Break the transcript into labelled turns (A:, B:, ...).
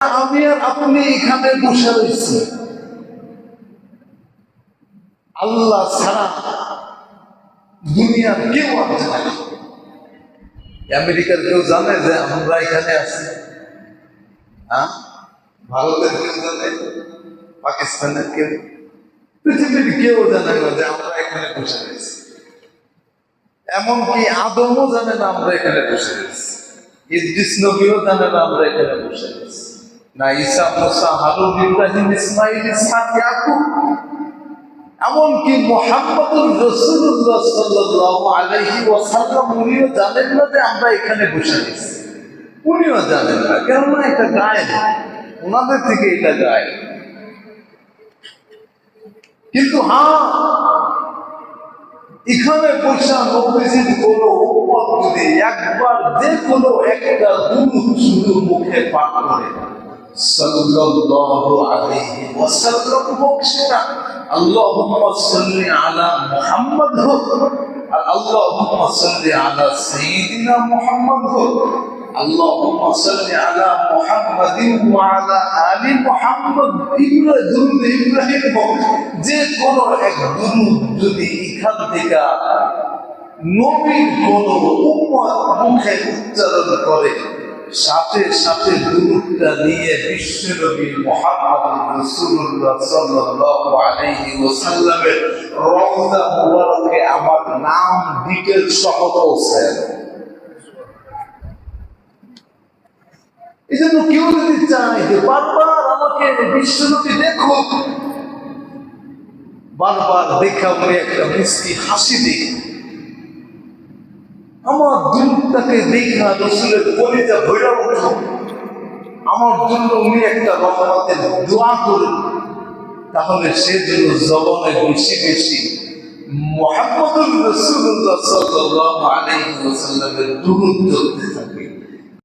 A: আমি আর আপনি এখানে বসে রয়েছি, আল্লাহ ছাড়া দুনিয়ার কেউ আছে না। আমেরিকার কেউ জানে যে আমরা এখানে আছি? হ্যাঁ, ভারতের কেউ জানে? পাকিস্তানের কেউ? পৃথিবীর কেউ জানে না যে আমরা এখানে বসে রয়েছি। এমনকি আদমও জানে না আমরা এখানে বসে রয়েছি। ইদ্রিস নবীও জানে না আমরা এখানে বসে রয়েছি। না ঈসা, মুসা, হারুন, ইব্রাহিম, ইসমাইল, ইসহাক, ইয়াকুব, এমনকি মুহাম্মদুর রাসূলুল্লাহ সাল্লাল্লাহু আলাইহি ওয়াসাল্লাম উনিও জানেন না যে আমরা এখানে বসে আছি। উনিও জানেন না, কেননা এটা গায়েব, ওনাদের থেকে এটা গায়েব। কিন্তু এখানে বসে নবীজির কোন উম্মত যদি একবার যে কোনো একটা দুরূদ শুধু মুখে পাঠ করে সাল্লাল্লাহু আলাইহি ওয়াসাল্লাম হোক, সেটা আল্লাহুম্মা সাল্লি আলা মুহাম্মদ হোক আর আল্লাহুম্মা সাল্লি আলা সাইয়্যিদিনা মুহাম্মদ হোক, আল্লাহুম্মা সাল্লি আলা মুহাম্মাদিন ওয়া আলা আলি মুহাম্মদ, দুরূদ ইব্রাহিম হোক, যে কোনো এক দুরূদ যদি এখান থেকে নবীর কোন উম্মত মুখে উচ্চারণ করে, সাথে সাথে দুরূদটা নিয়ে বিশ্বনবী মুহাম্মদ রাসূলুল্লাহ সাল্লাল্লাহু আলাইহি ওয়াসাল্লামের রওজা মুবারকে আমার নাম ডিটেইল সহ পৌঁছায়। এজন্য কেউ যদি চায় যে বারবার আমাকে বিশ্বনবী দেখুক, বারবার দেখা মনে একটা মিষ্টি হাসি দিই, আমার দুরূদটাকে দেখা রাসূলের কলিজা ভরে উঠুক, আমার জন্য উনি একটা রহমতের দোয়া করুন, তাহলে সে যেন জবানে বেশি বেশি মুহাম্মদুর রাসূলুল্লাহ সাল্লাল্লাহু আলাইহি ওয়াসাল্লামের দুরূদ পড়তে থাকে।